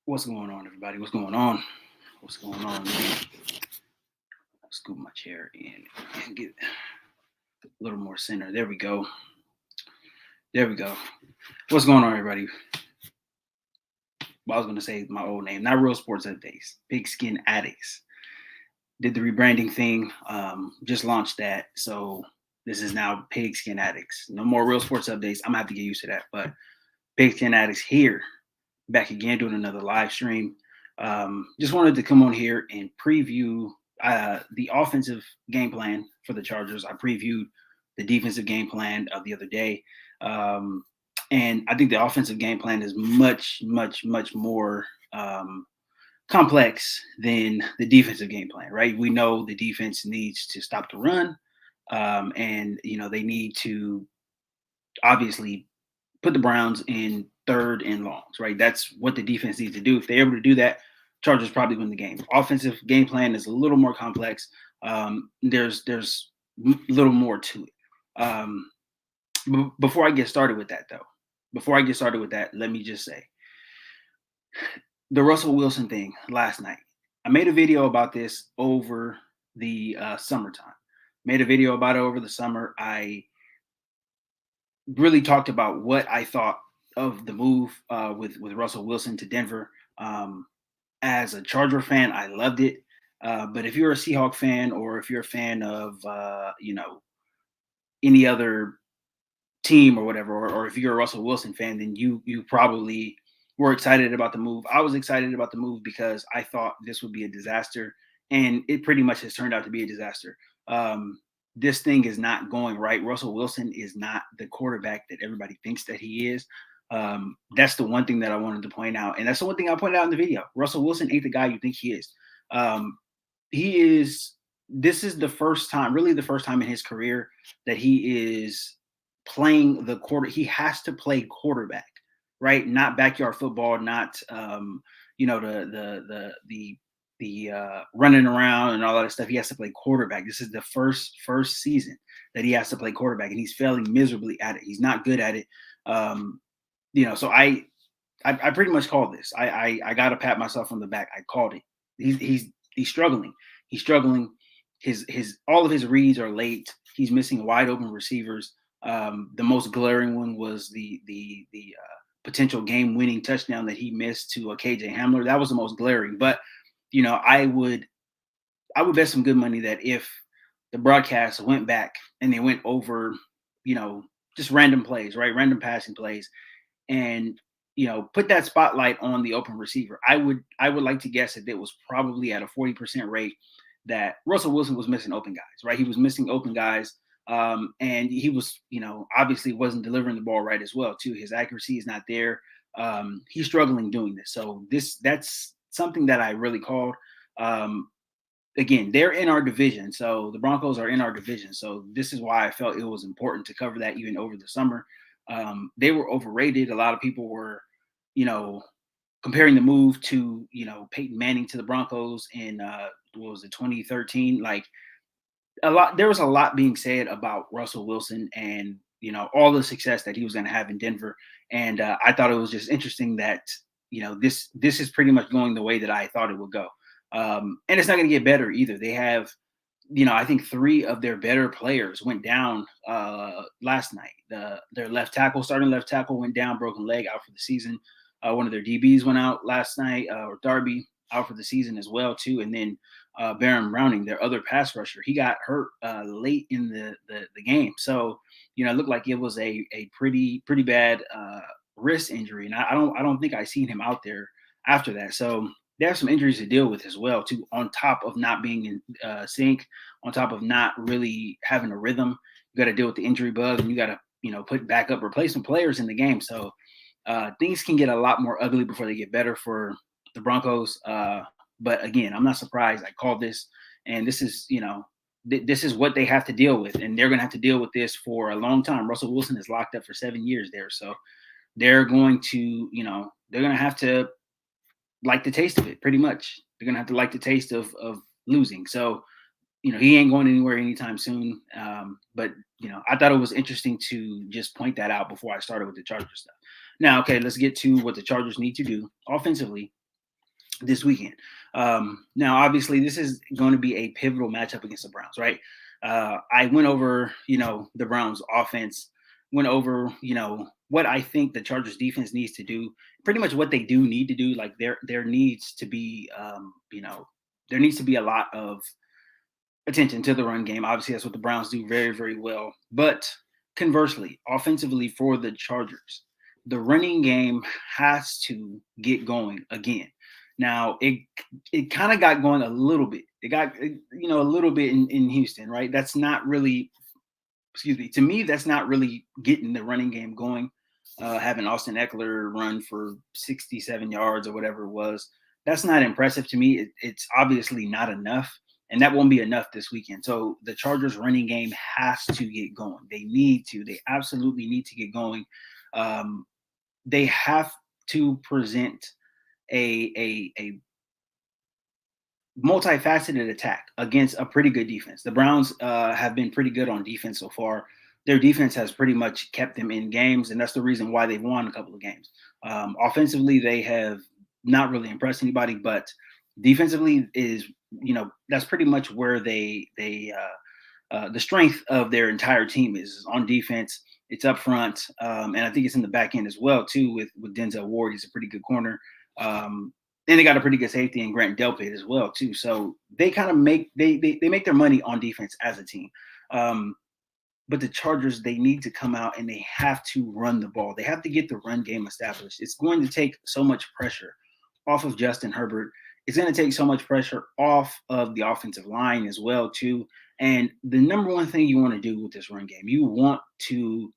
What's going on, everybody? What's going on? What's going on? Let me scoop my chair in and get a little more center. There we go. There we go. What's going on, everybody? Well, I was going to say my old name, not Real Sports Updates. Big Skin Addicts. Did the rebranding thing. Just launched that. So this is now Pig Skin Addicts. No more Real Sports Updates. I'm going to have to get used to that. But Pig Skin Addicts here. Back again doing another live stream. Just wanted to come on here and preview the offensive game plan for the Chargers. I previewed the defensive game plan of the other day. And I think the offensive game plan is much, much, much more complex than the defensive game plan, right? We know the defense needs to stop the run. And, they need to obviously put the Browns in third and longs, right? That's what the defense needs to do. If they're able to do that, Chargers probably win the game. Offensive game plan is a little more complex. There's a little more to it. Before I get started with that, let me just say the Russell Wilson thing last night. I made a video about this over the summertime. Made a video about it over the summer. I really talked about what I thought of the move with Russell Wilson to Denver. As a Charger fan, I loved it. But if you're a Seahawk fan, or if you're a fan of any other team or whatever, or if you're a Russell Wilson fan, then you probably were excited about the move. I was excited about the move because I thought this would be a disaster, and it pretty much has turned out to be a disaster. This thing is not going right. Russell Wilson is not the quarterback that everybody thinks that he is. That's the one thing that I wanted to point out. And that's the one thing I pointed out in the video. Russell Wilson ain't the guy you think he is. This is the first time in his career that he is playing the quarter. He has to play quarterback, right? Not backyard football, not, the running around and all that stuff. He has to play quarterback. This is the first season that he has to play quarterback, and he's failing miserably at it. He's not good at it. So I pretty much called this. I got to pat myself on the back. I called it. He's struggling. He's struggling. His all of his reads are late. He's missing wide open receivers. The most glaring one was the potential game winning touchdown that he missed to KJ Hamler. That was the most glaring. But I would bet some good money that if the broadcast went back and they went over, just random plays, right? Random passing plays, and put that spotlight on the open receiver. I would like to guess that it was probably at a 40% rate that Russell Wilson was missing open guys, right? He was missing open guys. And he was, obviously wasn't delivering the ball right as well, too. His accuracy is not there. He's struggling doing this. So that's something that I really called. Again, they're in our division. So the Broncos are in our division. So this is why I felt it was important to cover that even over the summer. They were overrated. A lot of people were, comparing the move to, Peyton Manning to the Broncos in, 2013? Like, there was a lot being said about Russell Wilson and, all the success that he was going to have in Denver. And I thought it was just interesting that, this is pretty much going the way that I thought it would go. And it's not going to get better either. They have, I think 3 of their better players went down last night. Their starting left tackle went down, broken leg, out for the season. One of their DBs went out last night, or Darby, out for the season as well, too. And then Browning, their other pass rusher, he got hurt late in the game. So, it looked like it was a pretty bad wrist injury. And I don't think I seen him out there after that. So they have some injuries to deal with as well, too, on top of not being in sync, on top of not really having a rhythm. You got to deal with the injury bug, and you got to, put backup replacement players in the game. So things can get a lot more ugly before they get better for the Broncos. But again, I'm not surprised. I called this, and this is, this is what they have to deal with, and they're going to have to deal with this for a long time. Russell Wilson is locked up for 7 years there. So they're going to, they're going to have to like the taste of it, pretty much. They're going to have to like the taste of losing. So, he ain't going anywhere anytime soon. But, I thought it was interesting to just point that out before I started with the Chargers stuff. Now, okay, let's get to what the Chargers need to do offensively this weekend. Now, obviously, this is going to be a pivotal matchup against the Browns, right? I went over, the Browns offense, went over, what I think the Chargers defense needs to do, pretty much what they do need to do. Like there needs to be, there needs to be a lot of attention to the run game. Obviously, that's what the Browns do very, very well. But conversely, offensively for the Chargers, the running game has to get going again. Now, it kind of got going a little bit. It got a little bit in Houston, right? That's not really, excuse me, to me, that's not really getting the running game going. Having Austin Eckler run for 67 yards or whatever it was, that's not impressive to me. It's obviously not enough, and that won't be enough this weekend. So the Chargers running game has to get going. They need to. They absolutely need to get going. Um, they have to present a multifaceted attack against a pretty good defense. The Browns have been pretty good on defense so far. Their defense has pretty much kept them in games, and that's the reason why they've won a couple of games. Offensively, they have not really impressed anybody, but defensively is that's pretty much where the strength of their entire team is on defense. It's up front, and I think it's in the back end as well too. With Denzel Ward, he's a pretty good corner. And they got a pretty good safety in Grant Delpit as well too. So they kind of they make their money on defense as a team. But the Chargers, they need to come out and they have to run the ball. They have to get the run game established. It's going to take so much pressure off of Justin Herbert. It's going to take so much pressure off of the offensive line as well too. And the number one thing you want to do with this run game, you want to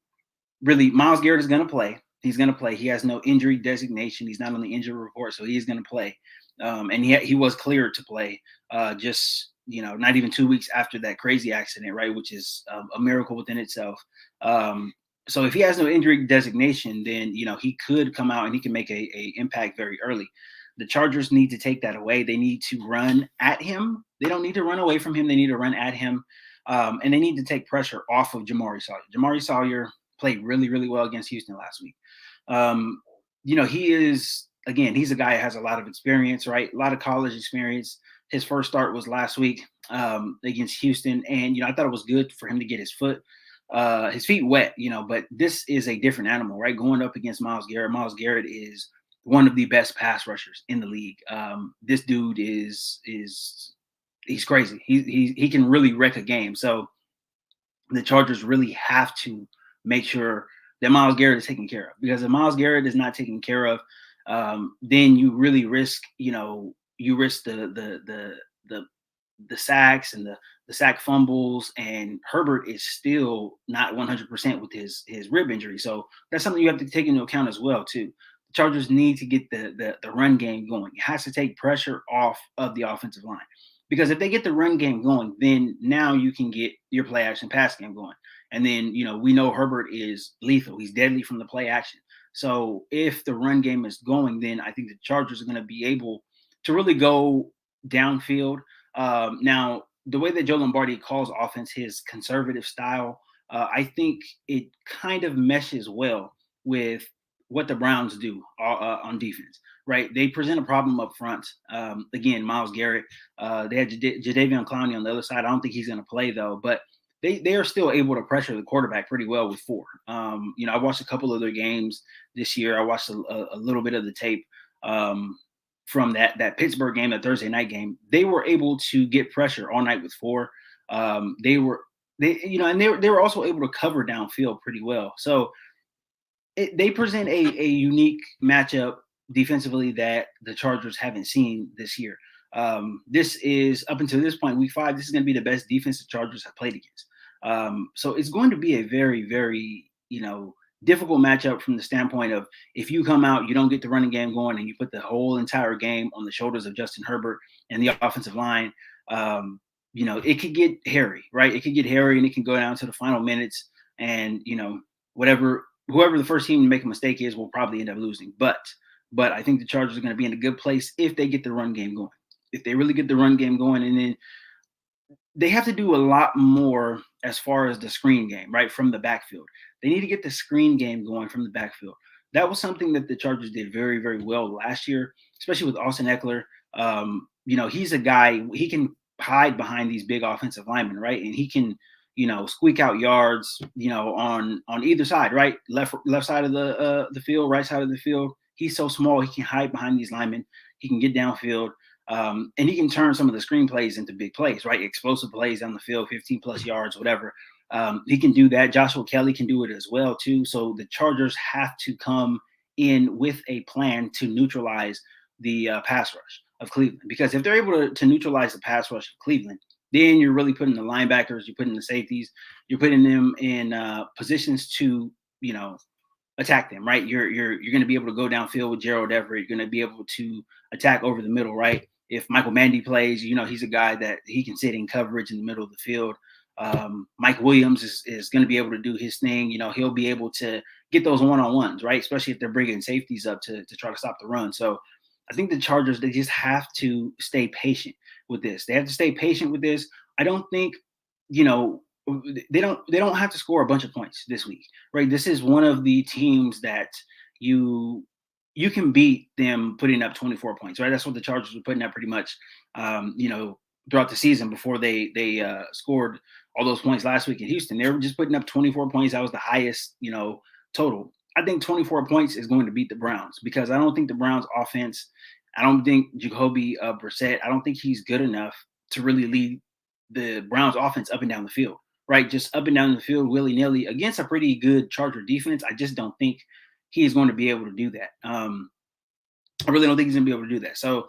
really, Miles Garrett is going to play. He's going to play. He has no injury designation. He's not on the injury report, so he's going to play. And he was cleared to play just, not even 2 weeks after that crazy accident, right, which is a miracle within itself. So if he has no injury designation, then, he could come out and he can make a impact very early. The Chargers need to take that away. They need to run at him. They don't need to run away from him. They need to run at him. And they need to take pressure off of Jamari Sawyer. Jamari Sawyer played really, really well against Houston last week. He is, again, he's a guy that has a lot of experience, right? A lot of college experience. His first start was last week against Houston. And, I thought it was good for him to get his feet wet, but this is a different animal, right? Going up against Miles Garrett. Miles Garrett is one of the best pass rushers in the league. This dude is he's crazy. He can really wreck a game. So the Chargers really have to make sure that Miles Garrett is taken care of, because if Miles Garrett is not taken care of, then you really risk, the sacks and the sack fumbles, and Herbert is still not 100% with his rib injury. So that's something you have to take into account as well too. The Chargers need to get the run game going. It has to take pressure off of the offensive line, because if they get the run game going, then now you can get your play action pass game going. And then, we know Herbert is lethal. He's deadly from the play action. So if the run game is going, then I think the Chargers are going to be able to really go downfield. Now, the way that Joe Lombardi calls offense, his conservative style, I think it kind of meshes well with what the Browns do on defense, right? They present a problem up front. Again, Miles Garrett, they had Jadeveon Clowney on the other side. I don't think he's going to play though, but they are still able to pressure the quarterback pretty well with four. I watched a couple of their games this year. I watched a little bit of the tape from that Pittsburgh game, that Thursday night game. They were able to get pressure all night with four. They were also able to cover downfield pretty well. So they present a unique matchup defensively that the Chargers haven't seen this year. This is, up until this point, week 5, this is going to be the best defense the Chargers have played against. So it's going to be a very, very, difficult matchup from the standpoint of, if you come out, you don't get the running game going, and you put the whole entire game on the shoulders of Justin Herbert and the offensive line, it could get hairy, right? It could get hairy, and it can go down to the final minutes, and, whoever the first team to make a mistake is will probably end up losing. But I think the Chargers are going to be in a good place if they get the run game going. If they really get the run game going, and then they have to do a lot more as far as the screen game, right, from the backfield. They need to get the screen game going from the backfield. that was something that the Chargers did very, very well last year, especially with Austin Eckler. He's a guy, he can hide behind these big offensive linemen, right? And he can, squeak out yards, on either side, right? Left side of the field, right side of the field. He's so small, he can hide behind these linemen. He can get downfield. And he can turn some of the screen plays into big plays, right? Explosive plays down the field, 15 plus yards, whatever. He can do that. Joshua Kelly can do it as well too. So the Chargers have to come in with a plan to neutralize the pass rush of Cleveland. Because if they're able to neutralize the pass rush of Cleveland, then you're really putting the linebackers, you're putting the safeties, you're putting them in positions to, attack them, right? You're going to be able to go downfield with Gerald Everett. You're going to be able to attack over the middle, right? If Michael Mandy plays, he's a guy that he can sit in coverage in the middle of the field. Mike Williams is going to be able to do his thing. He'll be able to get those one-on-ones, right? Especially if they're bringing safeties up to try to stop the run. So I think the Chargers, they just have to stay patient with this. They have to stay patient with this. I don't think, you know, they don't have to score a bunch of points this week, right? This is one of the teams that you can beat them putting up 24 points, right? That's what the Chargers were putting up pretty much, throughout the season before they scored all those points last week in Houston. They were just putting up 24 points. That was the highest, total. I think 24 points is going to beat the Browns because I don't think the Browns offense, I don't think Jacoby Brissett, I don't think he's good enough to really lead the Browns offense up and down the field, right? Just up and down the field willy nilly against a pretty good Charger defense. I just don't think he is going to be able to do that. I really don't think he's going to be able to do that. So,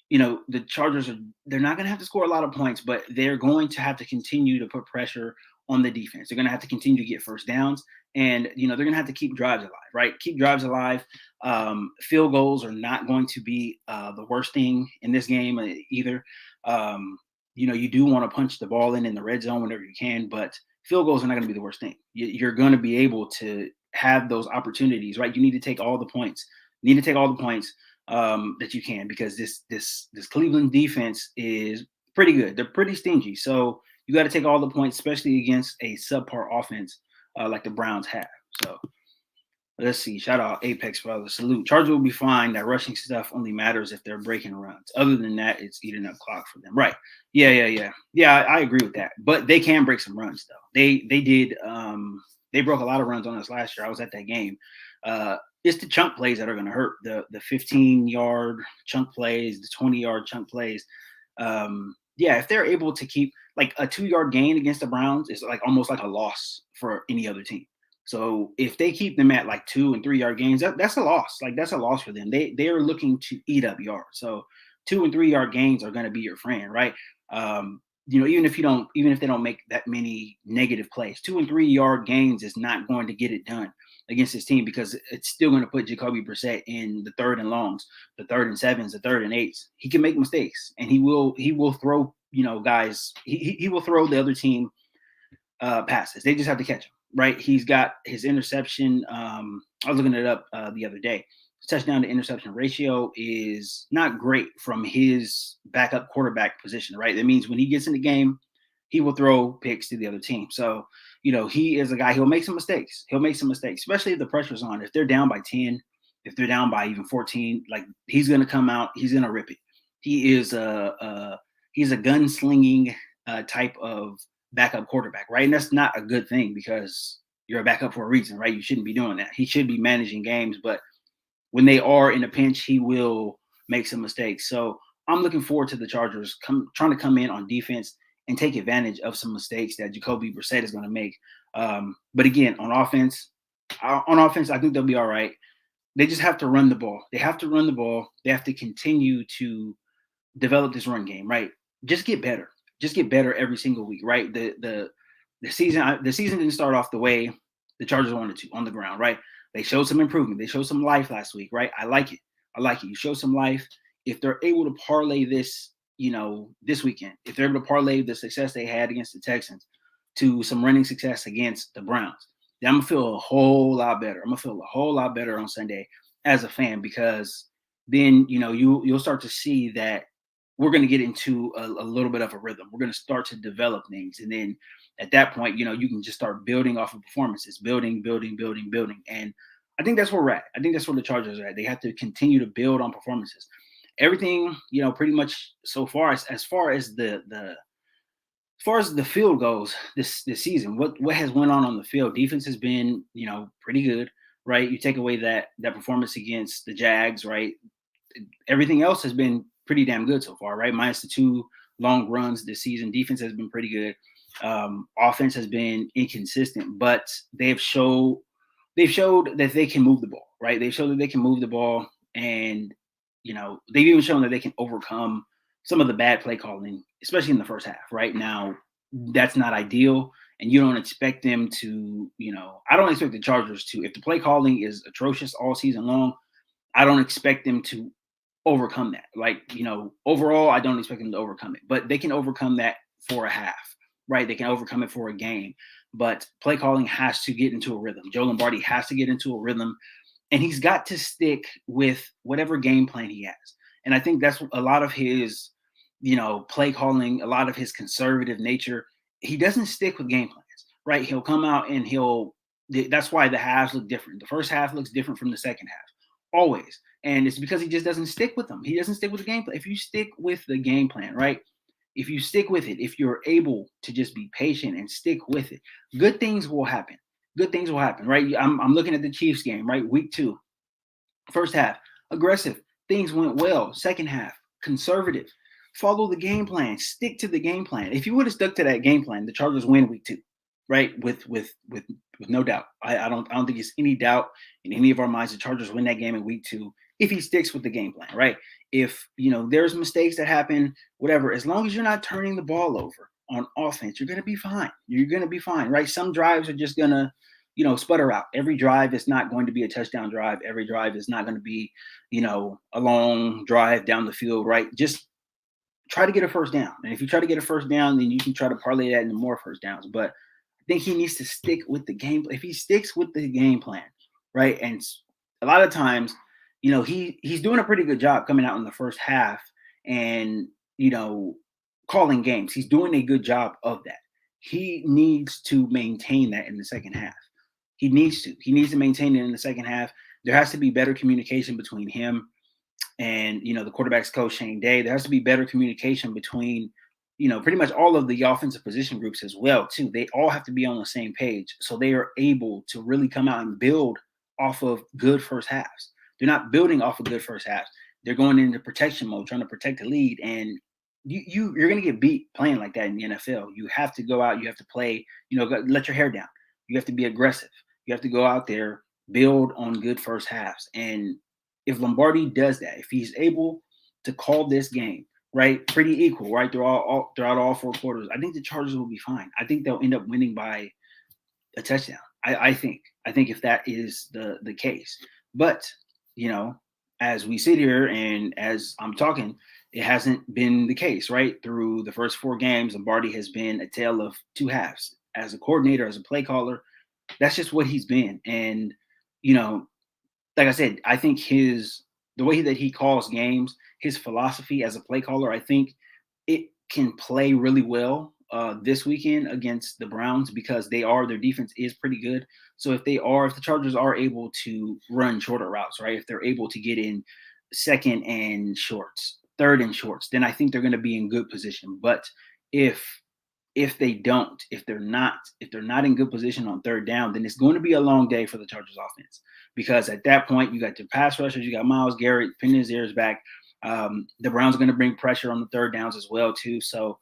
the Chargers they're not going to have to score a lot of points, but they're going to have to continue to put pressure on the defense. They're going to have to continue to get first downs, and they're going to have to keep drives alive, right? Keep drives alive. Field goals are not going to be the worst thing in this game either. You do want to punch the ball in the red zone whenever you can, but field goals are not going to be the worst thing. You're going to be able to have those opportunities, right? You need to take all the points. You need to take all the points that you can because this Cleveland defense is pretty good. They're pretty stingy, so you got to take all the points, especially against a subpar offense like the Browns have. So let's see. Shout out Apex Brothers. Salute. Chargers will be fine. That rushing stuff only matters if they're breaking runs. Other than that, it's eating up clock for them. Right. Yeah. I agree with that. But they can break some runs though. They did. They broke a lot of runs on us last year. I was at that game. It's the chunk plays that are going to hurt. The 15-yard chunk plays, the 20-yard chunk plays. If they're able to keep like a 2-yard gain against the Browns is like almost like a loss for any other team. So if they keep them at like 2 and 3 yard gains, that's a loss. Like that's a loss for them. They are looking to eat up yards. So 2 and 3 yard gains are going to be your friend, right? Even if they don't make that many negative plays, 2 and 3 yard gains is not going to get it done against this team because it's still going to put Jacoby Brissett in the 3rd and longs, the 3rd and 7s, the 3rd and 8s. He can make mistakes and he will throw, guys, he will throw the other team passes. They just have to catch him, right? He's got his interception. I was looking it up the other day. His touchdown to interception ratio is not great from his backup quarterback position, right? That means when he gets in the game, he will throw picks to the other team. So, he is a guy, he'll make some mistakes. Especially if the pressure's on. If they're down by 10, if they're down by even 14, like he's going to come out, he's going to rip it. He is he's a gunslinging type of backup quarterback, right? And that's not a good thing because you're a backup for a reason, right? You shouldn't be doing that. He should be managing games, but when they are in a pinch, he will make some mistakes. So I'm looking forward to the Chargers trying to come in on defense and take advantage of some mistakes that Jacoby Brissett is going to make. But again, on offense, I think they'll be all right. They just have to run the ball. They have to continue to develop this run game, right? Just get better. Every single week, right? The season didn't start off the way the Chargers wanted to on the ground, right? They showed some improvement. They showed some life last week, right? I like it. You show some life. If they're able to parlay this, this weekend, if they're able to parlay the success they had against the Texans to some running success against the Browns, then I'm gonna feel a whole lot better. I'm gonna feel a whole lot better on Sunday as a fan because then you'll start to see that we're going to get into a little bit of a rhythm. We're going to start to develop things. And then at that point, you can just start building off of performances, building. And I think that's where we're at. I think that's where the Chargers are at. They have to continue to build on performances. Everything, pretty much so far as far as the field goes this season, what has went on the field? Defense has been, pretty good, right? You take away that performance against the Jags, right? Everything else has been pretty damn good so far, right? Minus the 2 long runs this season. Defense has been pretty good. Offense has been inconsistent, but they've showed that they can move the ball, right? They've showed that they can move the ball, and they've even shown that they can overcome some of the bad play calling, especially in the first half. Right now, that's not ideal, and you don't expect them to. I don't expect the Chargers to. If the play calling is atrocious all season long, I don't expect them to overcome that. Like, overall, I don't expect them to overcome it, but they can overcome that for a half, right? They can overcome it for a game, but play calling has to get into a rhythm. Joe Lombardi has to get into a rhythm, and he's got to stick with whatever game plan he has. And I think that's a lot of his, play calling, a lot of his conservative nature. He doesn't stick with game plans, right? He'll come out and that's why the halves look different. The first half looks different from the second half, always. And it's because he just doesn't stick with them. He doesn't stick with the game plan. If you stick with the game plan, right? If you stick with it, if you're able to just be patient and stick with it, good things will happen. Good things will happen, right? I'm looking at the Chiefs game, right? Week 2, first half, aggressive. Things went well. Second half, conservative. Follow the game plan. Stick to the game plan. If you would have stuck to that game plan, the Chargers win week 2, right? With no doubt. I don't think it's any doubt in any of our minds the Chargers win that game in week 2 if he sticks with the game plan, right? If there's mistakes that happen, whatever, as long as you're not turning the ball over on offense, you're gonna be fine. You're gonna be fine, right? Some drives are just gonna sputter out. Every drive is not going to be a touchdown drive. Every drive is not going to be, a long drive down the field, right? Just try to get a first down. And if you try to get a first down, then you can try to parlay that into more first downs. But I think he needs to stick with the game. If he sticks with the game plan, right? And a lot of times, he's doing a pretty good job coming out in the first half and, calling games. He's doing a good job of that. He needs to maintain that in the second half. He needs to. He needs to maintain it in the second half. There has to be better communication between him and the quarterback's coach Shane Day. There has to be better communication between pretty much all of the offensive position groups as well too. They all have to be on the same page so they are able to really come out and build off of good first halves. They're not building off of good first halves. They're going into protection mode, trying to protect the lead, and you're going to get beat playing like that in the NFL. You have to go out. You have to play. Let your hair down. You have to be aggressive. You have to go out there, build on good first halves. And if Lombardi does that, if he's able to call this game, right, pretty equal, right, throughout all 4 quarters, I think the Chargers will be fine. I think they'll end up winning by a touchdown. I think if that is the case. But, as we sit here and as I'm talking, it hasn't been the case, right? Through the first 4 games, Lombardi has been a tale of 2 halves. As a coordinator, as a play caller, that's just what he's been. And, like I said, I think the way that he calls games, his philosophy as a play caller, I think it can play really well this weekend against the Browns because their defense is pretty good. So if the Chargers are able to run shorter routes, right? If they're able to get in second and shorts, third and shorts, then I think they're going to be in good position. But if they're not in good position on third down, then it's going to be a long day for the Chargers offense because at that point you got your pass rushers, you got Myles Garrett, pinning his ears back. The Browns are going to bring pressure on the third downs as well too. So,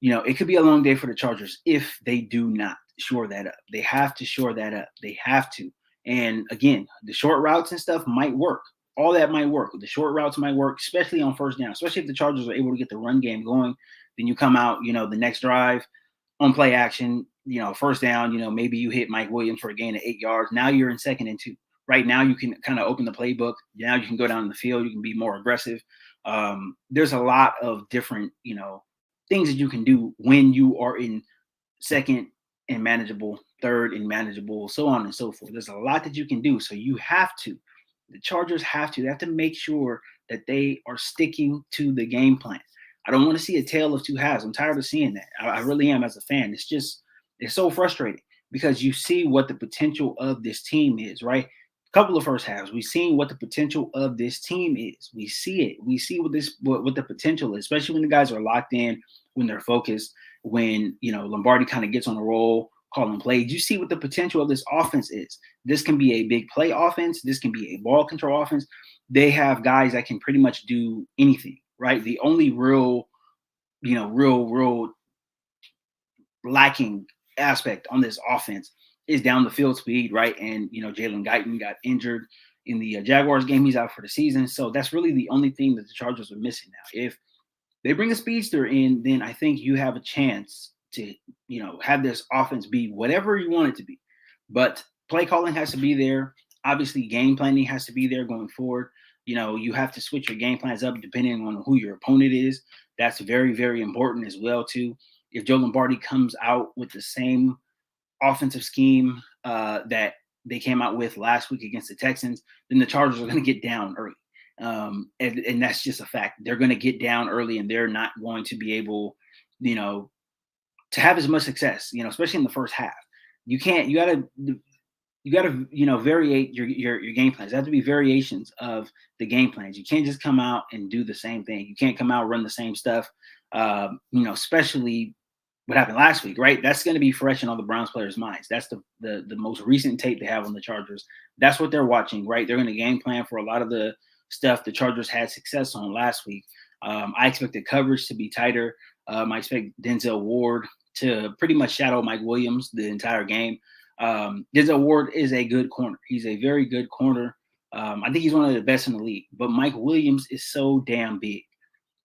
it could be a long day for the Chargers if they do not shore that up. They have to shore that up. They have to. And again, the short routes and stuff might work. All that might work. The short routes might work, especially on first down, especially if the Chargers are able to get the run game going. Then you come out, the next drive on play action, first down, maybe you hit Mike Williams for a gain of 8 yards. Now you're in 2nd and 2. Right now you can kind of open the playbook. Now you can go down the field. You can be more aggressive. There's a lot of different, things that you can do when you are in 2nd and manageable, 3rd and manageable, so on and so forth. There's a lot that you can do. So the Chargers have to make sure that they are sticking to the game plan. I don't want to see a tale of 2 halves. I'm tired of seeing that. I really am as a fan. It's so frustrating because you see what the potential of this team is, right? couple of first halves. We've seen what the potential of this team is. We see it. We see what the potential is, especially when the guys are locked in, when they're focused, when Lombardi kind of gets on a roll, calling plays. You see what the potential of this offense is. This can be a big play offense. This can be a ball control offense. They have guys that can pretty much do anything, right? The only real lacking aspect on this offense is down the field speed, right? And Jalen Guyton got injured in the Jaguars game; he's out for the season. So that's really the only thing that the Chargers are missing now. If they bring a speedster in, then I think you have a chance to have this offense be whatever you want it to be. But play calling has to be there. Obviously, game planning has to be there going forward. You have to switch your game plans up depending on who your opponent is. That's very, very important as well too. If Joe Lombardi comes out with the same offensive scheme that they came out with last week against the Texans, then the Chargers are going to get down early. And that's just a fact. They're going to get down early, and they're not going to be able, to have as much success, especially in the first half. You gotta variate your game plans. There have to be variations of the game plans. You can't just come out and do the same thing. You can't come out run the same stuff. Especially what happened last week, right? That's going to be fresh in all the Browns players' minds. That's the most recent tape they have on the Chargers. That's what they're watching, right? They're going to game plan for a lot of the stuff the Chargers had success on last week. I expect the coverage to be tighter. I expect Denzel Ward to pretty much shadow Mike Williams the entire game. Denzel Ward is a good corner. He's a very good corner. I think he's one of the best in the league. But Mike Williams is so damn big.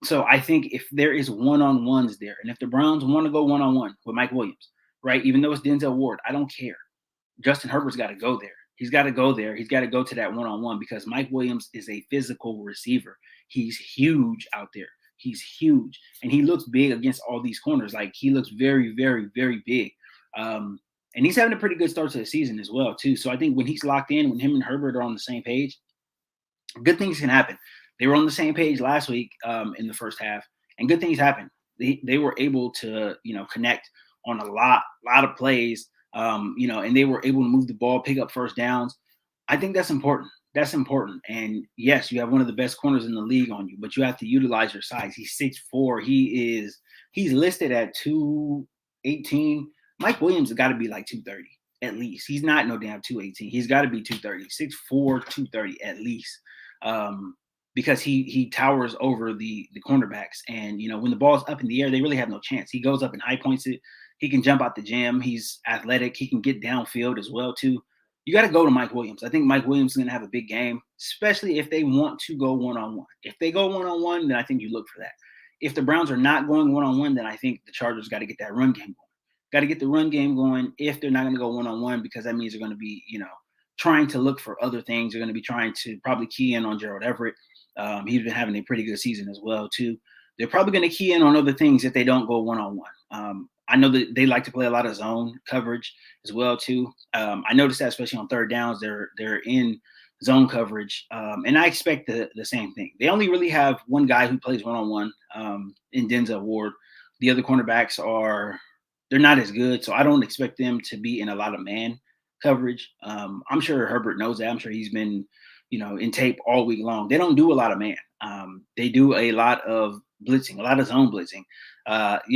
So I think if there is one-on-ones there, and if the Browns want to go one-on-one with Mike Williams, right, even though it's Denzel Ward, I don't care. Justin Herbert's got to go there. He's got to go there. He's got to go to that one-on-one because Mike Williams is a physical receiver. He's huge out there. He's huge. And he looks big against all these corners. Like, he looks very, very, very big. And he's having a pretty good start to the season as well, too. So I think when he's locked in, when him and Herbert are on the same page, good things can happen. They were on the same page last week in the first half, and good things happened. They were able to, connect on a lot of plays, and they were able to move the ball, pick up first downs. I think that's important. That's important. And yes, you have one of the best corners in the league on you, but you have to utilize your size. He's 6'4". He's listed at 218. Mike Williams has got to be like 230 at least. He's not no damn 218. He's got to be 230, 6'4", 230 at least. Because he towers over the cornerbacks. And, when the ball's up in the air, they really have no chance. He goes up and high points it. He can jump out the gym. He's athletic. He can get downfield as well, too. You got to go to Mike Williams. I think Mike Williams is going to have a big game, especially if they want to go one-on-one. If they go one-on-one, then I think you look for that. If the Browns are not going one-on-one, then I think the Chargers got to get that run game going. Got to get the run game going if they're not going to go one-on-one, because that means they're going to be, trying to look for other things. They're going to be trying to probably key in on Gerald Everett. He's been having a pretty good season as well, too. They're probably going to key in on other things if they don't go one-on-one. I know that they like to play a lot of zone coverage as well, too. I noticed that especially on third downs, they're in zone coverage. And I expect the same thing. They only really have one guy who plays one-on-one in Denzel Ward. The other cornerbacks they're not as good, so I don't expect them to be in a lot of man coverage. I'm sure Herbert knows that. I'm sure he's been, in tape all week long. They don't do a lot of man. They do a lot of blitzing, a lot of zone blitzing,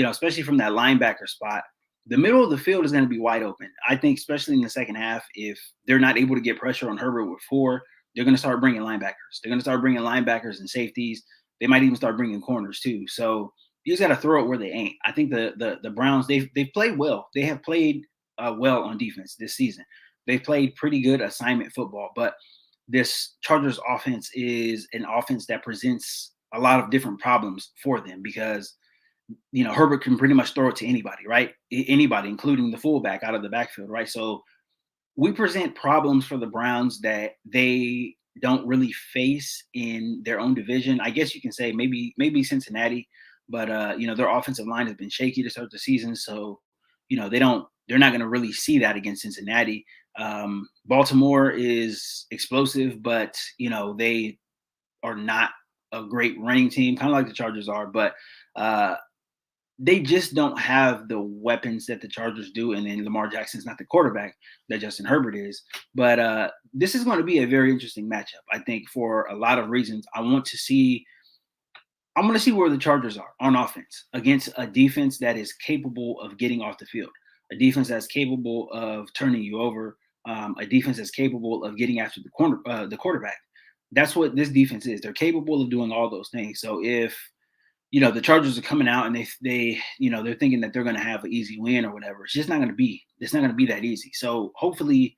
especially from that linebacker spot. The middle of the field is going to be wide open. I think, especially in the second half, if they're not able to get pressure on Herbert with 4, they're going to start bringing linebackers. They're going to start bringing linebackers and safeties. They might even start bringing corners too. So you just got to throw it where they ain't. I think the Browns, they've played well. They have played well on defense this season. They've played pretty good assignment football, but this Chargers offense is an offense that presents a lot of different problems for them because, Herbert can pretty much throw it to anybody, right? Anybody, including the fullback out of the backfield, right? So we present problems for the Browns that they don't really face in their own division. I guess you can say maybe Cincinnati, but their offensive line has been shaky to start the season, so they're not going to really see that against Cincinnati. Baltimore is explosive, but they are not a great running team, kind of like the Chargers are. But they just don't have the weapons that the Chargers do. And then Lamar Jackson's not the quarterback that Justin Herbert is. But this is going to be a very interesting matchup, I think, for a lot of reasons. I want to see where the Chargers are on offense against a defense that is capable of getting off the field, a defense that's capable of turning you over, a defense that's capable of getting after the quarterback. That's what this defense is. They're capable of doing all those things. So if the Chargers are coming out and they're thinking that they're going to have an easy win or whatever, it's just not going to be. It's not going to be that easy. So hopefully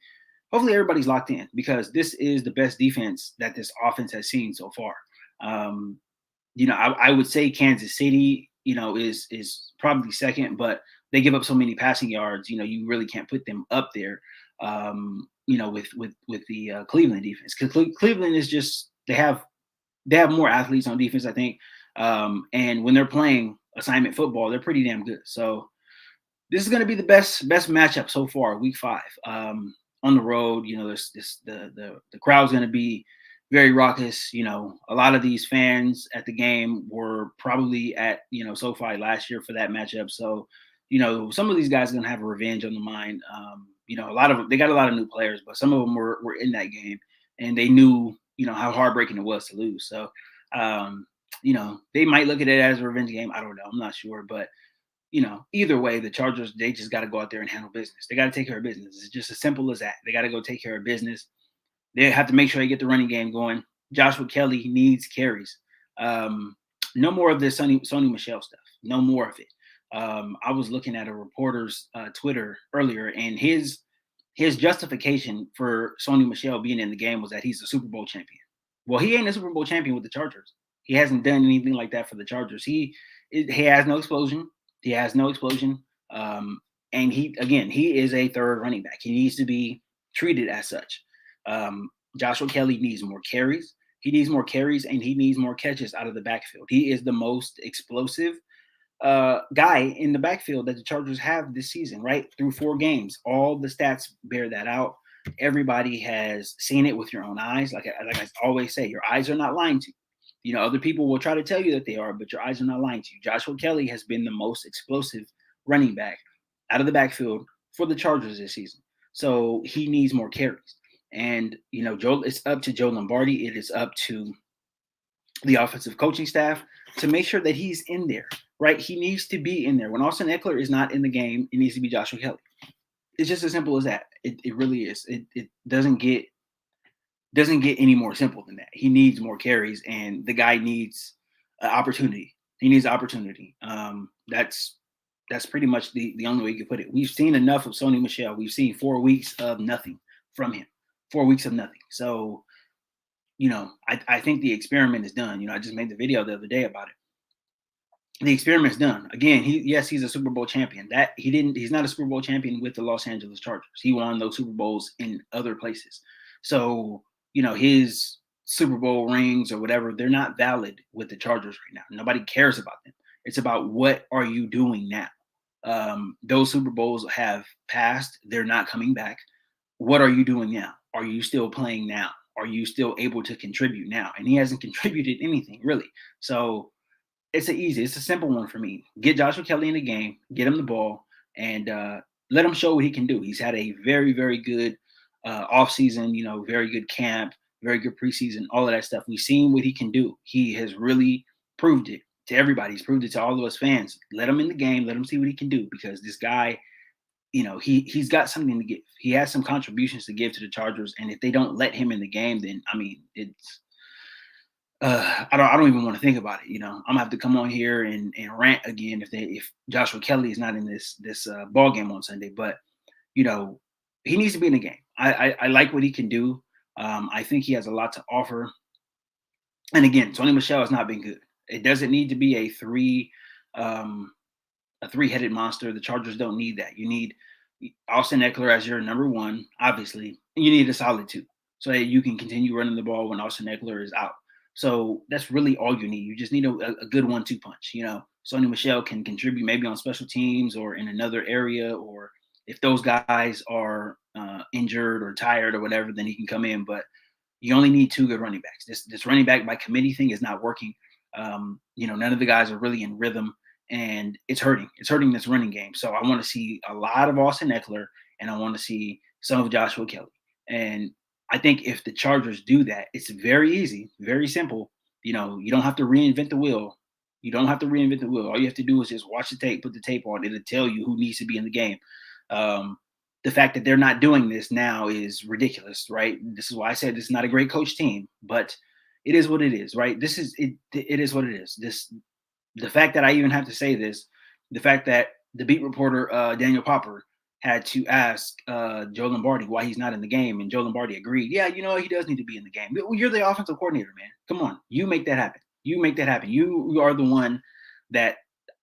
everybody's locked in, because this is the best defense that this offense has seen so far. I would say Kansas City, is probably second, but they give up so many passing yards. You really can't put them up there. With the Cleveland defense, because Cleveland is just they have more athletes on defense, I think, and when they're playing assignment football, they're pretty damn good. So this is going to be the best matchup so far, Week 5, on the road. The crowd's going to be very raucous. A lot of these fans at the game were probably at SoFi last year for that matchup. So some of these guys are going to have a revenge on the mind. They got a lot of new players, but some of them were in that game, and they knew how heartbreaking it was to lose. So they might look at it as a revenge game. I don't know. I'm not sure, but either way, the Chargers, they just got to go out there and handle business. They got to take care of business. It's just as simple as that. They got to go take care of business. They have to make sure they get the running game going. Joshua Kelly needs carries. No more of this Sony Michel stuff. No more of it. I was looking at a reporter's Twitter earlier, and his justification for Sony Michel being in the game was that he's a Super Bowl champion. Well, he ain't a Super Bowl champion with the Chargers. He hasn't done anything like that for the Chargers. He has no explosion. He has no explosion. And he is a third running back. He needs to be treated as such. Joshua Kelly needs more carries. He needs more carries, and he needs more catches out of the backfield. He is the most explosive guy in the backfield that the Chargers have this season, right? Through 4 games. All the stats bear that out. Everybody has seen it with your own eyes. Like I always say, your eyes are not lying to you. Other people will try to tell you that they are, but your eyes are not lying to you. Joshua Kelly has been the most explosive running back out of the backfield for the Chargers this season. So he needs more carries. And, it's up to Joe Lombardi. It is up to the offensive coaching staff to make sure that he's in there, right? He needs to be in there. When Austin Eckler is not in the game, it needs to be Joshua Kelly. It's just as simple as that. It really is. It doesn't get any more simple than that. He needs more carries, and the guy needs opportunity. He needs opportunity. That's pretty much the only way you can put it. We've seen enough of Sony Michel. We've seen 4 weeks of nothing from him. 4 weeks of nothing. So, I think the experiment is done. I just made the video the other day about it. The experiment's done. Again, he's a Super Bowl champion. He's not a Super Bowl champion with the Los Angeles Chargers. He won those Super Bowls in other places. So, his Super Bowl rings or whatever, they're not valid with the Chargers right now. Nobody cares about them. It's about, what are you doing now? Those Super Bowls have passed. They're not coming back. What are you doing now? Are you still playing now? Are you still able to contribute now? And he hasn't contributed anything, really. So it's a simple one for me. Get Joshua Kelly in the game, get him the ball, and let him show what he can do. He's had a very, very good offseason, very good camp, very good preseason, all of that stuff. We've seen what he can do. He has really proved it to everybody. He's proved it to all of us fans. Let him in the game. Let him see what he can do, because this guy, he's got something to give. He has some contributions to give to the Chargers, and if they don't let him in the game, then it's I don't even want to think about it. I'm gonna have to come on here and rant again if Joshua Kelly is not in this ball game on Sunday. But he needs to be in the game. I like what he can do. I think he has a lot to offer. And again, Sony Michel has not been good. It doesn't need to be a three-headed monster. The Chargers don't need that. You need Austin Eckler as your number 1, obviously, and you need a solid 2 so that you can continue running the ball when Austin Eckler is out. So that's really all you need. You just need a good 1-2 punch. Sony Michel can contribute maybe on special teams or in another area, or if those guys are injured or tired or whatever, then he can come in. But you only need 2 good running backs. This running back by committee thing is not working. None of the guys are really in rhythm. and it's hurting. It's hurting this running game. So I want to see a lot of Austin Eckler, and I want to see some of Joshua Kelly. And I think if the Chargers do that, it's very easy, very simple. You don't have to reinvent the wheel. You don't have to reinvent the wheel. All you have to do is just watch the tape, put the tape on. It'll tell you who needs to be in the game. Um, the fact that they're not doing this now is ridiculous, right? This is why I said this is not a great coach team, but it is what it is, right? This is it. It is what it is. The fact that I even have to say this, the fact that the beat reporter Daniel Popper had to ask Joe Lombardi why he's not in the game, and Joe Lombardi agreed. Yeah, he does need to be in the game. You're the offensive coordinator, man. Come on, you make that happen. You make that happen. You are the one that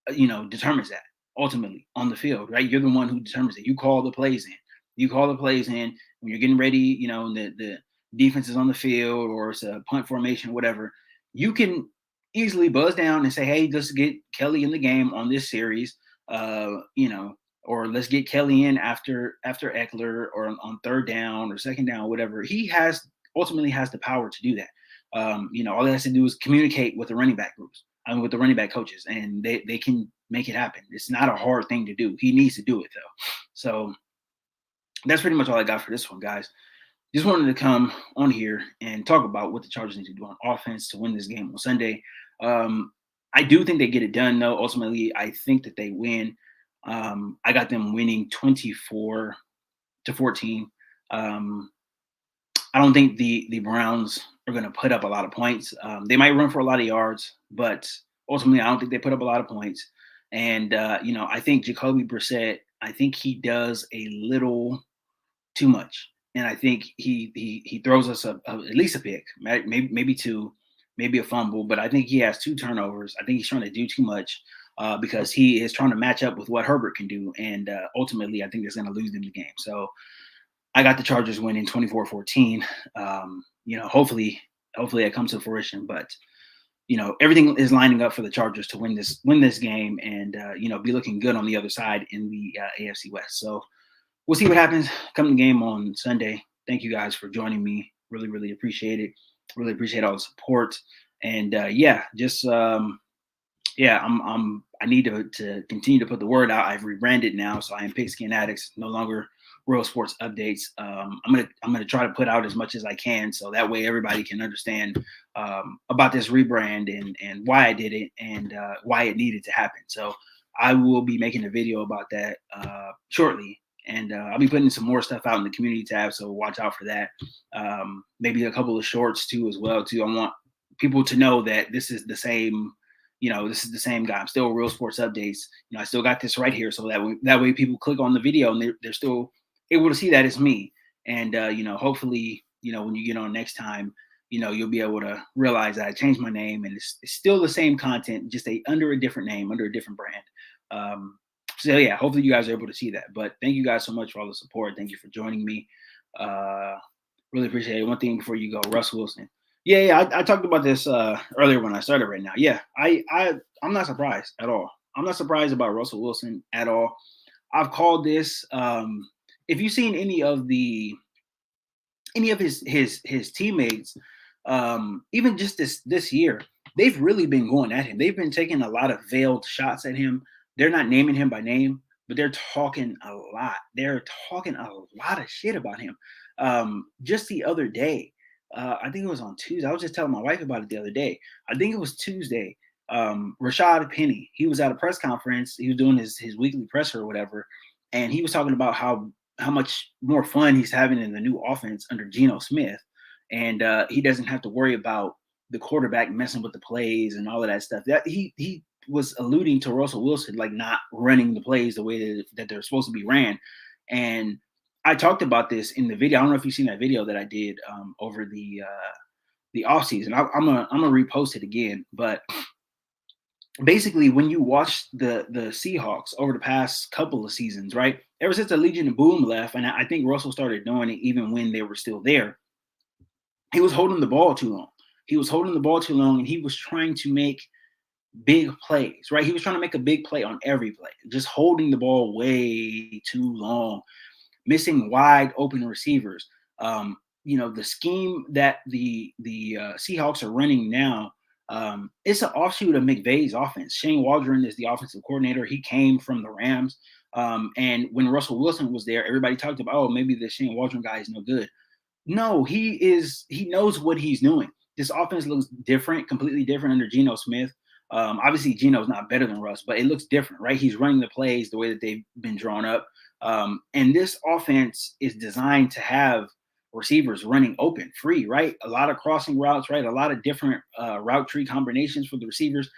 determines that ultimately on the field, right? You're the one who determines it. You call the plays in. You call the plays in when you're getting ready. The defense is on the field or it's a punt formation, whatever. You can easily buzz down and say, hey, let's get Kelly in the game on this series, or let's get Kelly in after Eckler or on third down or second down, whatever. He ultimately has the power to do that. All he has to do is communicate with the running back groups, with the running back coaches, and they can make it happen. It's not a hard thing to do. He needs to do it, though. So that's pretty much all I got for this one, guys. Just wanted to come on here and talk about what the Chargers need to do on offense to win this game on Sunday. I do think they get it done, though. Ultimately, I think that they win. I got them winning 24-14. I don't think the Browns are going to put up a lot of points. They might run for a lot of yards, but ultimately, I don't think they put up a lot of points. And I think Jacoby Brissett, I think he does a little too much. And I think he throws us at least a pick, maybe two, maybe a fumble. But I think he has 2 turnovers. I think he's trying to do too much because he is trying to match up with what Herbert can do. And ultimately, I think that's going to lose them the game. So I got the Chargers winning 24-14. Hopefully it comes to fruition. But everything is lining up for the Chargers to win this game and be looking good on the other side in the AFC West. So we'll see what happens come the game on Sunday. Thank you guys for joining me. Really, really appreciate it. Really appreciate all the support. And I need to continue to put the word out. I've rebranded now, so I am Pigskin Addicts, no longer Real Sports Updates. I'm gonna try to put out as much as I can, so that way everybody can understand about this rebrand and why I did it and why it needed to happen. So I will be making a video about that shortly. And I'll be putting some more stuff out in the community tab, so watch out for that. Maybe a couple of shorts too, as well. I want people to know that this is the same. This is the same guy. I'm still Real Sports Updates. I still got this right here, so that way people click on the video and they're still able to see that it's me. And hopefully, when you get on next time, you'll be able to realize that I changed my name and it's still the same content, just under a different name, under a different brand. So yeah, hopefully you guys are able to see that. But thank you guys so much for all the support. Thank you for joining me. Really appreciate it. One thing before you go, Russ Wilson. Yeah, I talked about this earlier when I started right now. Yeah, I'm not surprised at all. I'm not surprised about Russell Wilson at all. I've called this. If you've seen any of his teammates, even just this year, they've really been going at him. They've been taking a lot of veiled shots at him. They're not naming him by name, but they're talking a lot. They're talking a lot of shit about him. Just the other day, I think it was on Tuesday. I was just telling my wife about it the other day. I think it was Tuesday. Rashad Penny, he was at a press conference. He was doing his weekly presser or whatever, and he was talking about how much more fun he's having in the new offense under Geno Smith, and he doesn't have to worry about the quarterback messing with the plays and all of that stuff. That he was alluding to Russell Wilson like not running the plays the way that they're supposed to be ran. And I talked about this in the video. I don't know if you've seen that video that I did over the offseason. I'm gonna repost it again. But basically, when you watch the Seahawks over the past couple of seasons, right? Ever since the Legion of Boom left, and I think Russell started doing it even when they were still there, he was holding the ball too long. And he was trying to make big plays, right? He was trying to make a big play on every play, just holding the ball way too long, missing wide open receivers. The scheme that the Seahawks are running now, It's an offshoot of McVay's offense. Shane Waldron is the offensive coordinator. He came from the Rams. And when Russell Wilson was there, everybody talked about, oh, maybe the Shane Waldron guy is no good. No, he knows what he's doing. This offense looks different, completely different under Geno Smith. Obviously, Geno's not better than Russ, but it looks different, right? He's running the plays the way that they've been drawn up. And this offense is designed to have receivers running open, free, right? A lot of crossing routes, right? A lot of different route tree combinations for the receivers.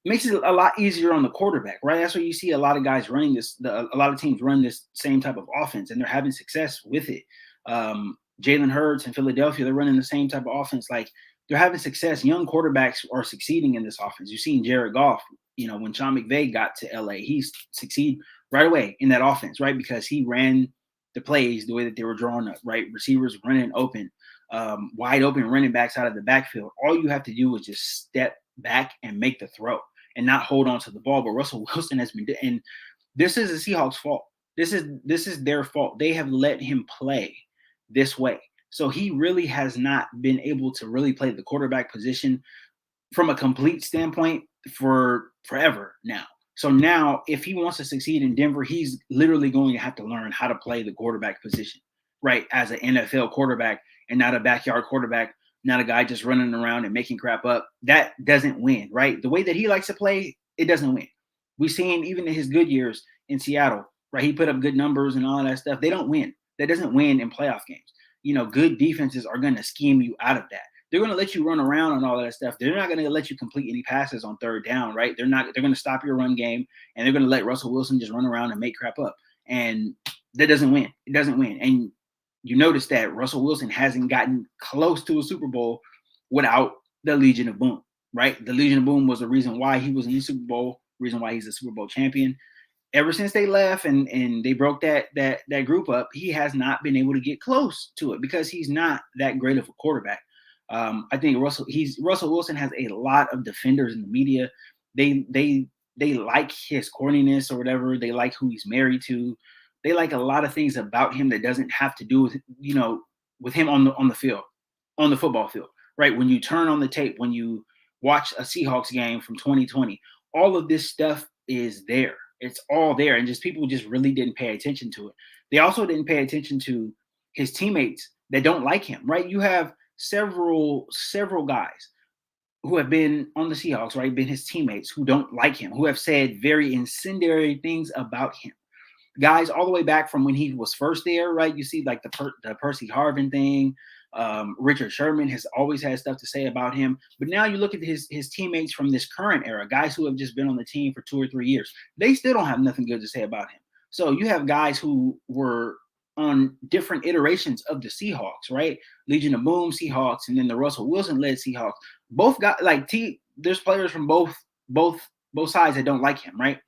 Makes it a lot easier on the quarterback, right? That's why you see a lot of guys running this. A lot of teams run this same type of offense, and they're having success with it. Jalen Hurts in Philadelphia, they're running the same type of offense. Like they're having success. Young quarterbacks are succeeding in this offense. You've seen Jared Goff. You know, when Sean McVay got to LA, he succeeded right away in that offense, right? Because he ran the plays the way that they were drawn up, right? Receivers running open, wide open running backs out of the backfield. All you have to do is just step back and make the throw and not hold on to the ball. But Russell Wilson has been, and this is the Seahawks' fault. This is their fault. They have let him play this way. So he really has not been able to really play the quarterback position from a complete standpoint for forever now. So now if he wants to succeed in Denver, he's literally going to have to learn how to play the quarterback position, right? As an NFL quarterback and not a backyard quarterback, not a guy just running around and making crap up. That doesn't win, right? The way that he likes to play, it doesn't win. We've seen even in his good years in Seattle, right? He put up good numbers and all that stuff. They don't win. That doesn't win in playoff games. You know, good defenses are going to scheme you out of that. They're going to let you run around and all that stuff. They're not going to let you complete any passes on third down, right? They're going to stop your run game, and they're going to let Russell Wilson just run around and make crap up. And that doesn't win. It doesn't win. And you notice that Russell Wilson hasn't gotten close to a Super Bowl without the Legion of Boom, right? The Legion of Boom was the reason why he was in the Super Bowl, reason why he's a Super Bowl champion. Ever since they left and they broke that group up, he has not been able to get close to it because he's not that great of a quarterback. I think Russell Wilson has a lot of defenders in the media. They like his corniness or whatever. They like who he's married to. They like a lot of things about him that doesn't have to do with, you know, with him on the field, on the football field, right? When you turn on the tape, when you watch a Seahawks game from 2020, all of this stuff is there. It's all there. And just people just really didn't pay attention to it. They also didn't pay attention to his teammates that don't like him, right? You have several guys who have been on the Seahawks, right? Been his teammates who don't like him, who have said very incendiary things about him. Guys all the way back from when he was first there, right? You see like the Percy Harvin thing. Richard Sherman has always had stuff to say about him. But now you look at his teammates from this current era, guys who have just been on the team for 2 or 3 years. They still don't have nothing good to say about him. So you have guys who were on different iterations of the Seahawks, right? Legion of Boom Seahawks, and then the Russell Wilson-led Seahawks. Both got like there's players from both sides that don't like him, right?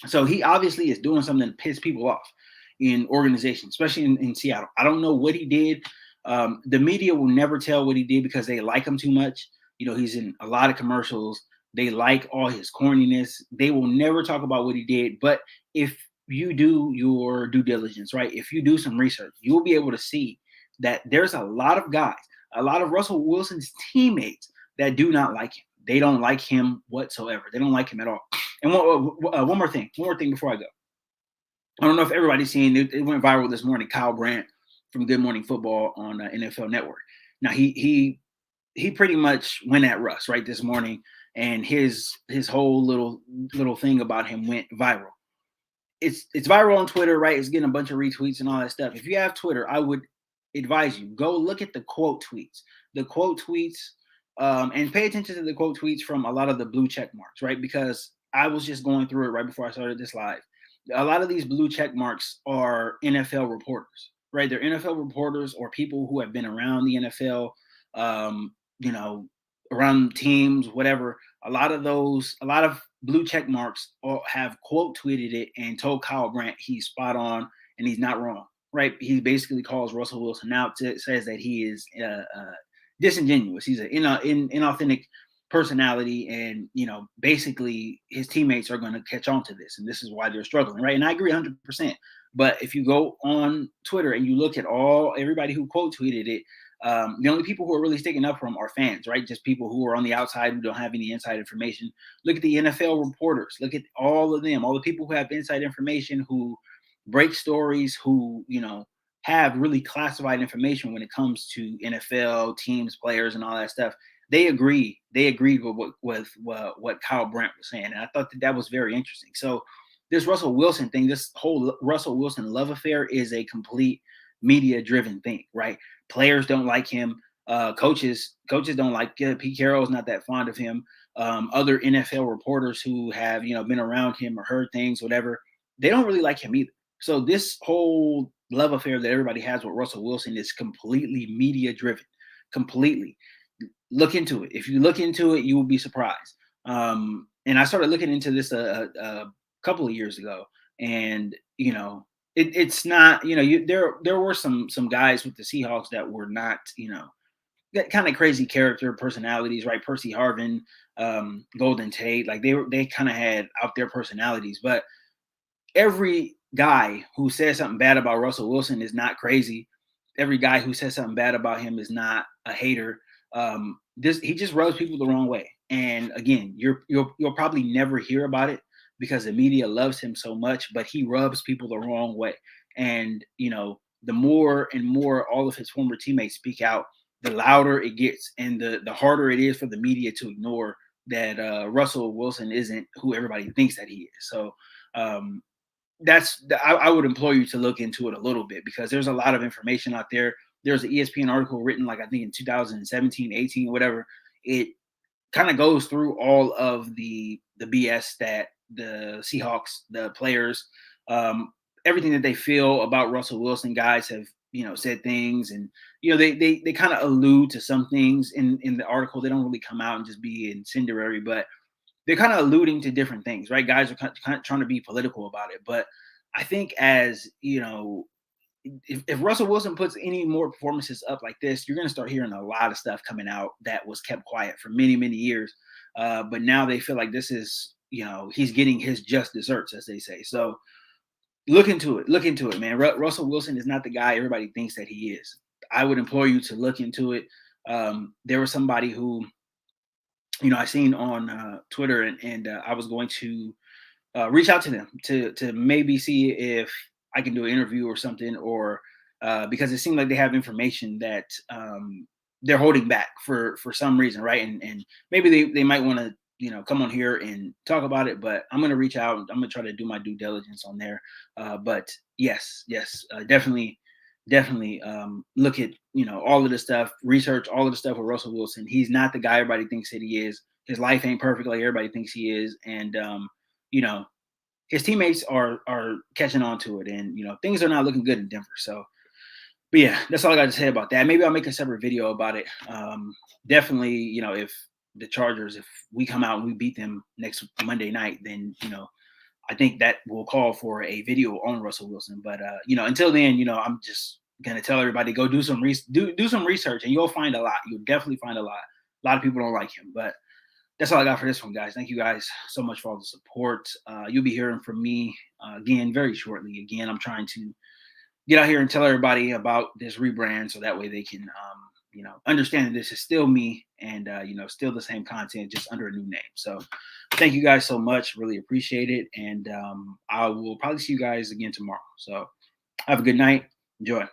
So he obviously is doing something to piss people off in organizations, especially in Seattle. I don't know what he did. The media will never tell what he did because they like him too much. You know, he's in a lot of commercials. They like all his corniness. They will never talk about what he did. But if you do your due diligence, right? If you do some research, you will be able to see that there's a lot of guys, a lot of Russell Wilson's teammates that do not like him. They don't like him whatsoever. They don't like him at all. And one more thing before I go. I don't know if everybody's seen it. It went viral this morning. Kyle Brandt from Good Morning Football on NFL Network. Now he pretty much went at Russ right this morning, and his whole little thing about him went viral. It's viral on Twitter, right? It's getting a bunch of retweets and all that stuff. If you have Twitter, I would advise you go look at the quote tweets. The quote tweets. And pay attention to the quote tweets from a lot of the blue check marks, right? Because I was just going through it right before I started this live. A lot of these blue check marks are NFL reporters, right? They're NFL reporters or people who have been around the NFL, you know, around teams, whatever. A lot of blue check marks have quote tweeted it and told Kyle Brandt he's spot on and he's not wrong, right? He basically calls Russell Wilson out, says that he is disingenuous. He's an inauthentic personality, and you know, basically his teammates are going to catch on to this, and this is why they're struggling, right? And I agree 100%. But if you go on Twitter and you look at everybody who quote tweeted it, The only people who are really sticking up for him are fans, right? Just people who are on the outside who don't have any inside information. Look at the NFL reporters. Look at all of them, all the people who have inside information, who break stories, who, have really classified information when it comes to NFL teams, players, and all that stuff. They agree. They agreed with what Kyle Brandt was saying, and I thought that was very interesting. So this Russell Wilson thing, this whole Russell Wilson love affair, is a complete media-driven thing, right? Players don't like him. Coaches don't like it. Pete Carroll's not that fond of him. Other NFL reporters who have been around him or heard things, whatever, they don't really like him either. So this whole love affair that everybody has with Russell Wilson is completely media driven. Completely. Look into it. If you look into it, you will be surprised. And I started looking into this a couple of years ago, and it's not. There were some guys with the Seahawks that were not that kind of crazy character personalities, right? Percy Harvin, Golden Tate, like they kind of had out there personalities, but every guy who says something bad about Russell Wilson is not crazy. Every guy who says something bad about him is not a hater. He just rubs people the wrong way. And again, you'll probably never hear about it because the media loves him so much, but he rubs people the wrong way. And the more and more all of his former teammates speak out, the louder it gets, and the harder it is for the media to ignore that Russell Wilson isn't who everybody thinks that he is. So I would implore you to look into it a little bit, because there's a lot of information out there. There's an ESPN article written, like I think in 2017, 18, whatever. It kind of goes through all of the BS that the Seahawks, the players, everything that they feel about Russell Wilson. Guys have said things, and they kind of allude to some things in the article. They don't really come out and just be incendiary, but they're kind of alluding to different things, right? Guys are kind of trying to be political about it. But I think, as if Russell Wilson puts any more performances up like this, you're going to start hearing a lot of stuff coming out that was kept quiet for many, many years. But now they feel like this is, he's getting his just desserts, as they say. So look into it, man. Russell Wilson is not the guy everybody thinks that he is. I would implore you to look into it. There was somebody who, I seen on Twitter, and I was going to reach out to them to maybe see if I can do an interview or something, or because it seemed like they have information that they're holding back for some reason, right? And maybe they might want to come on here and talk about it, but I'm going to reach out. I'm going to try to do my due diligence on there. But yes, definitely look at all of the stuff, research all of the stuff with Russell Wilson. He's not the guy everybody thinks that he is. His life ain't perfect like everybody thinks he is, and his teammates are catching on to it, and things are not looking good in Denver. So, but yeah, that's all I got to say about that. Maybe I'll make a separate video about it. Definitely, if the Chargers, if we come out and we beat them next Monday night, then I think that will call for a video on Russell Wilson. But until then, I'm just gonna tell everybody, go do some research, and you'll find a lot. You'll definitely find a lot. A lot of people don't like him, but that's all I got for this one, guys. Thank you guys so much for all the support. You'll be hearing from me again very shortly. Again, I'm trying to get out here and tell everybody about this rebrand, so that way they can understand that this is still me, and still the same content, just under a new name. So thank you guys so much. Really appreciate it. And I will probably see you guys again tomorrow. So have a good night. Enjoy.